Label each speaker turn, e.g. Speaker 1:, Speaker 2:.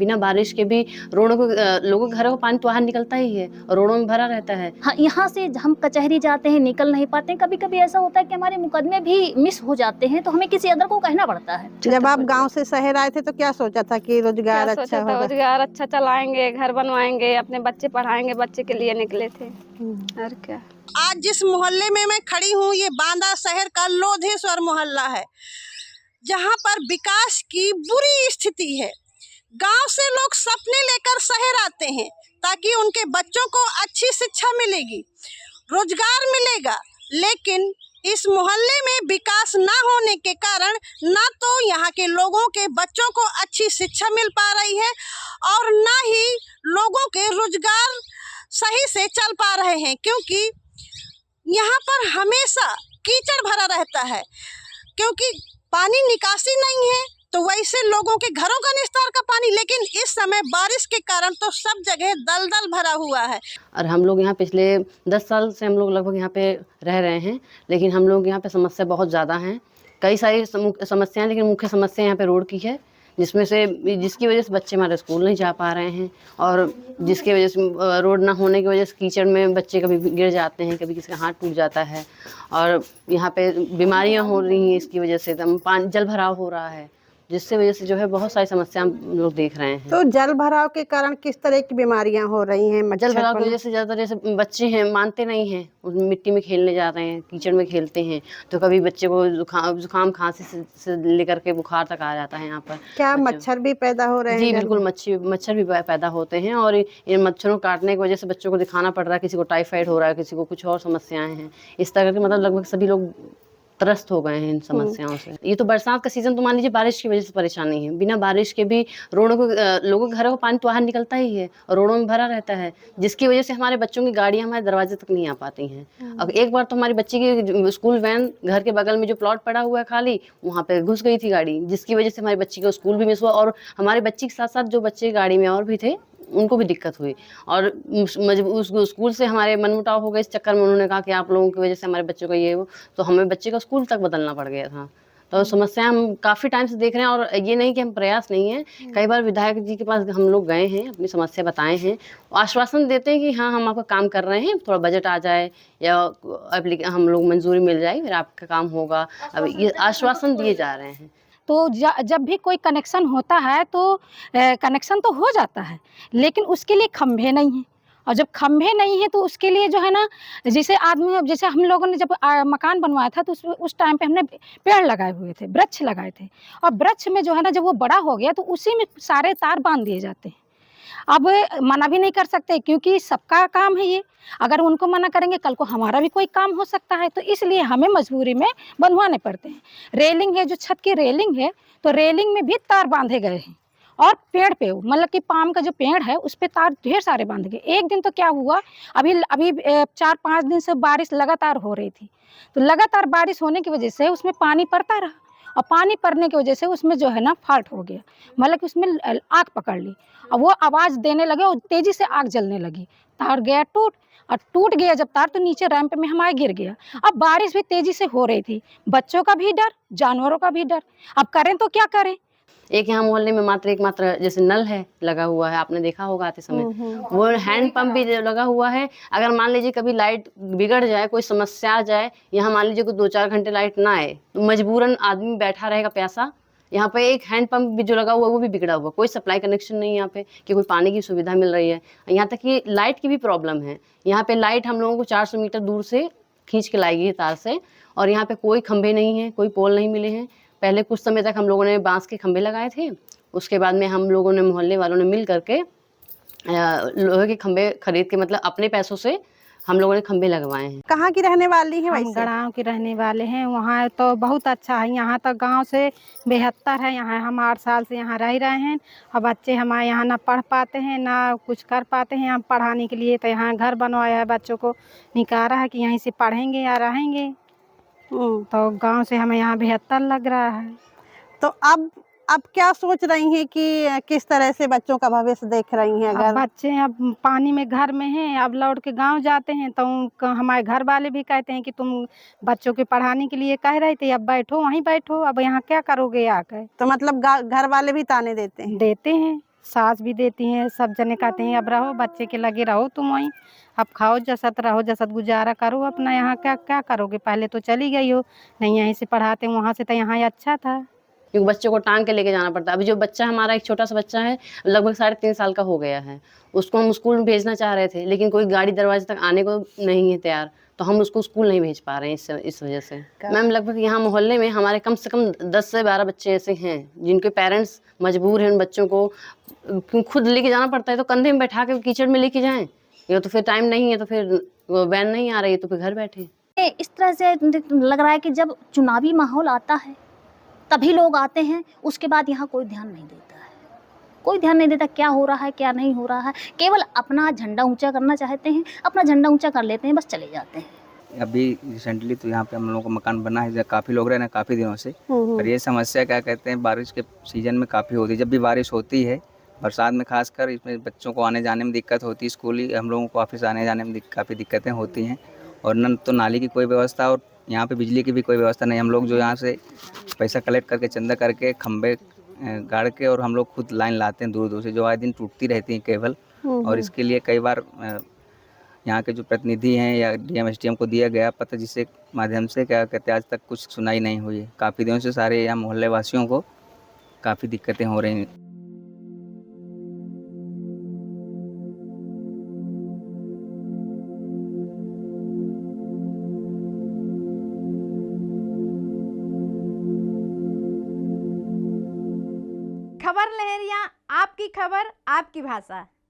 Speaker 1: बिना बारिश के भी रोडों को लोगों के घरों का पानी तो बाहर निकलता ही है और रोडों में भरा रहता है।
Speaker 2: हाँ, यहाँ से हम कचहरी जाते हैं, निकल नहीं पाते हैं। कभी-कभी ऐसा होता है कि हमारे मुकदमे भी मिस हो जाते हैं, तो हमें किसी अदर को कहना पड़ता है।
Speaker 3: जब आप गांव से शहर आए थे तो क्या सोचा था कि रोजगार
Speaker 4: क्या
Speaker 3: अच्छा
Speaker 4: सोचा था,
Speaker 3: होगा?
Speaker 4: रोजगार अच्छा चलाएंगे, घर बनवाएंगे, अपने बच्चे पढ़ाएंगे, बच्चे के लिए निकले थे। और क्या।
Speaker 3: आज जिस मोहल्ले में मैं खड़ी हूँ ये बांदा शहर का लोधेश्वर मोहल्ला है, जहाँ पर विकास की बुरी स्थिति है। गांव से लोग सपने लेकर शहर आते हैं ताकि उनके बच्चों को अच्छी शिक्षा मिलेगी, रोजगार मिलेगा, लेकिन इस मोहल्ले में विकास ना होने के कारण ना तो यहाँ के लोगों के बच्चों को अच्छी शिक्षा मिल पा रही है और ना ही लोगों के रोजगार सही से चल पा रहे हैं, क्योंकि यहाँ पर हमेशा कीचड़ भरा रहता है, क्योंकि पानी निकासी नहीं है। तो वैसे लोगों के घरों का निस्तार का पानी, लेकिन इस समय बारिश के कारण तो सब जगह दलदल भरा हुआ है।
Speaker 1: और हम लोग यहाँ पिछले 10 साल से हम लोग लगभग यहाँ पे रह रहे हैं, लेकिन हम लोग यहाँ पे समस्या बहुत ज़्यादा हैं। कई सारी समस्याएं, लेकिन मुख्य समस्या यहाँ पे रोड की है, जिसकी वजह से बच्चे हमारे स्कूल नहीं जा पा रहे हैं और जिसकी वजह से रोड ना होने की वजह से कीचड़ में बच्चे कभी गिर जाते हैं, कभी किसी का हाथ टूट जाता है और यहाँ पे बीमारियाँ हो रही हैं। इसकी वजह से पानी जल भराव हो रहा है, जिससे वजह से जो है बहुत सारी समस्या हम लोग देख रहे हैं।
Speaker 3: तो जल भराव के कारण किस तरह की बीमारियां हो रही हैं?
Speaker 1: जल भराव की वजह से ज़्यादातर जैसे बच्चे हैं मानते नहीं हैं, उस मिट्टी में खेलने जाते हैं, कीचड़ में खेलते हैं, तो कभी बच्चे को जुकाम खांसी से लेकर के बुखार तक आ जाता है। यहाँ पर
Speaker 3: क्या मच्छर भी पैदा हो रहे हैं?
Speaker 1: जी बिल्कुल, मच्छर भी पैदा होते हैं और इन मच्छरों काटने की वजह से बच्चों को दिखाना पड़ रहा है, किसी को टाइफाइड हो रहा है, किसी को कुछ और समस्याएं हैं। इस तरह के मतलब लगभग सभी लोग त्रस्त हो गए हैं इन समस्याओं से। ये तो बरसात का सीजन, तो मान लीजिए बारिश की वजह से परेशानी है। बिना बारिश के भी रोडों को लोगों के घरों का पानी तो बाहर निकलता ही है और रोडों में भरा रहता है, जिसकी वजह से हमारे बच्चों की गाड़ियां हमारे दरवाजे तक नहीं आ पाती हैं। अब एक बार तो हमारी बच्ची की स्कूल वैन घर के बगल में जो प्लॉट पड़ा हुआ है खाली, वहाँ पे घुस गई थी गाड़ी, जिसकी वजह से हमारी बच्ची का स्कूल भी मिस हुआ और हमारे बच्ची के साथ साथ जो बच्चे गाड़ी में और भी थे उनको भी दिक्कत हुई और उस स्कूल से हमारे मनमुटाव हो गए। इस चक्कर में उन्होंने कहा कि आप लोगों की वजह से हमारे बच्चों का ये हो, तो हमें बच्चे का स्कूल तक बदलना पड़ गया था। तो समस्या हम काफ़ी टाइम से देख रहे हैं और ये नहीं कि हम प्रयास नहीं है। कई बार विधायक जी के पास हम लोग गए हैं, अपनी समस्या बताए हैं, आश्वासन देते हैं कि हाँ हम आपका काम कर रहे हैं, थोड़ा बजट आ जाए या हम लोग मंजूरी मिल जाए फिर आपका काम होगा। अब ये आश्वासन दिए जा रहे हैं।
Speaker 5: तो जब भी कोई कनेक्शन होता है तो कनेक्शन तो हो जाता है, लेकिन उसके लिए खंभे नहीं हैं और जब खंभे नहीं है तो उसके लिए जो है ना, जैसे हम लोगों ने जब मकान बनवाया था तो उस टाइम पे हमने पेड़ लगाए हुए थे, वृक्ष लगाए थे और वृक्ष में जो है ना जब वो बड़ा हो गया तो उसी में सारे तार बांध दिए जाते हैं। अब मना भी नहीं कर सकते क्योंकि सबका काम है ये, अगर उनको मना करेंगे कल को हमारा भी कोई काम हो सकता है, तो इसलिए हमें मजबूरी में बनवाने पड़ते हैं। रेलिंग है, जो छत की रेलिंग है, तो रेलिंग में भी तार बांधे गए हैं और पेड़ पे मतलब कि पाम का जो पेड़ है उस पे तार ढेर सारे बांधे गए। एक दिन तो क्या हुआ, अभी 4-5 दिन से बारिश लगातार हो रही थी, तो लगातार बारिश होने की वजह से उसमें पानी पड़ता रहा और पानी पड़ने की वजह से उसमें जो है ना फॉल्ट हो गया, मतलब कि उसमें आग पकड़ ली और वो आवाज़ देने लगे और तेज़ी से आग जलने लगी, तार गया टूट गया जब तार, तो नीचे रैंप में हमारे गिर गया। अब बारिश भी तेज़ी से हो रही थी, बच्चों का भी डर, जानवरों का भी डर, अब करें तो क्या करें।
Speaker 1: एक यहाँ मोहल्ले में एकमात्र जैसे नल है लगा हुआ है, आपने देखा होगा आते समय, वो हैंड पंप भी लगा हुआ है। अगर मान लीजिए कभी लाइट बिगड़ जाए, कोई समस्या आ जाए, यहाँ मान लीजिए कोई 2-4 घंटे लाइट ना आए तो मजबूरन आदमी बैठा रहेगा प्यासा। यहाँ पे एक हैंड पंप भी जो लगा हुआ है वो भी बिगड़ा हुआ, कोई सप्लाई कनेक्शन नहीं यहाँ पे कि कोई पानी की सुविधा मिल रही है। यहाँ तक कि लाइट की भी प्रॉब्लम है। यहाँ पे लाइट हम लोगों को 400 मीटर दूर से खींच के लाई गई तार से और यहाँ पे कोई खंभे नहीं है, कोई पोल नहीं मिले हैं। पहले कुछ समय तक हम लोगों ने बांस के खंभे लगाए थे, उसके बाद में हम लोगों ने मोहल्ले वालों ने मिल करके लोहे के खंभे खरीद के, मतलब अपने पैसों से हम लोगों ने खंभे लगवाए हैं।
Speaker 3: कहाँ की रहने वाली हैं?
Speaker 5: हम गड़ाँव के रहने वाले हैं। वहाँ तो बहुत अच्छा है, यहाँ तक गांव से बेहतर है। यहाँ हम 8 साल से यहाँ रह रहे हैं और बच्चे हमारे यहाँ ना पढ़ पाते हैं ना कुछ कर पाते हैं। हम पढ़ाने के लिए तो यहाँ घर बनवाया है, बच्चों को निकाला है कि यहीं से पढ़ेंगे या रहेंगे, तो गांव से हमें यहाँ बेहतर लग रहा है।
Speaker 3: तो अब क्या सोच रही हैं कि किस तरह से बच्चों का भविष्य देख रही हैं? अगर
Speaker 5: बच्चे अब पानी में घर में हैं, अब लौट के गांव जाते हैं तो हमारे घर वाले भी कहते हैं कि तुम बच्चों के पढ़ाने के लिए कह रहे थे, अब बैठो वहीं बैठो, अब यहाँ क्या करोगे आकर।
Speaker 3: तो मतलब घर वाले भी ताने देते हैं?
Speaker 5: देते हैं। सास भी देती हैं, सब जने कहते हैं अब रहो बच्चे के लगे रहो तुम वहीं, अब खाओ जसत रहो जसत गुजारा करो अपना, यहाँ क्या क्या करोगे, पहले तो चली गई हो, नहीं यहीं से पढ़ाते वहाँ से तो यहाँ ही अच्छा था।
Speaker 1: क्योंकि बच्चों को टांग के लेके जाना पड़ता है। अभी जो बच्चा हमारा एक छोटा सा बच्चा है, लगभग 3.5 साल का हो गया है, उसको हम स्कूल में भेजना चाह रहे थे, लेकिन कोई गाड़ी दरवाजे तक आने को नहीं है तैयार, तो हम उसको स्कूल नहीं भेज पा रहे हैं इस वजह से। मैम लगभग यहाँ मोहल्ले में हमारे कम से कम 10 से 12 बच्चे ऐसे हैं जिनके पेरेंट्स मजबूर हैं उन बच्चों को खुद लेके जाना पड़ता है, तो कंधे में बैठा के कीचड़ में लेके जाएं, या तो फिर टाइम नहीं है तो फिर वैन नहीं आ रही है तो फिर घर बैठे।
Speaker 2: इस तरह से लग रहा है कि जब चुनावी माहौल आता है तभी लोग आते हैं, उसके बाद यहाँ कोई ध्यान नहीं देता है, कोई ध्यान नहीं देता क्या हो रहा है क्या नहीं हो रहा है, केवल अपना झंडा ऊंचा करना चाहते हैं, अपना झंडा ऊंचा कर लेते हैं, बस चले जाते हैं।
Speaker 6: अभी रिसेंटली तो यहाँ पे हम लोगों का मकान बना है, काफ़ी लोग रहे हैं काफ़ी दिनों से, पर ये समस्या क्या कहते हैं बारिश के सीजन में काफ़ी होती है। जब भी बारिश होती है बरसात में खासकर, इसमें बच्चों को आने जाने में दिक्कत होती है, स्कूल ही हम लोगों को ऑफिस आने जाने में काफ़ी दिक्कतें होती हैं, और न तो नाली की कोई व्यवस्था और यहाँ पे बिजली की भी कोई व्यवस्था नहीं। हम लोग जो यहाँ से पैसा कलेक्ट करके चंदा करके खंबे गाड़ के और हम लोग खुद लाइन लाते हैं दूर दूर से, जो आए दिन टूटती रहती हैं केबल, और इसके लिए कई बार यहाँ के जो प्रतिनिधि हैं या डीएम एसडीएम को दिया गया पता, जिससे माध्यम से क्या कहते हैं आज तक कुछ सुनाई नहीं हुई है। काफ़ी दिनों से सारे यहाँ मोहल्ले वासियों को काफ़ी दिक्कतें हो रही हैं।
Speaker 7: खबर लहरिया, आपकी खबर आपकी भाषा।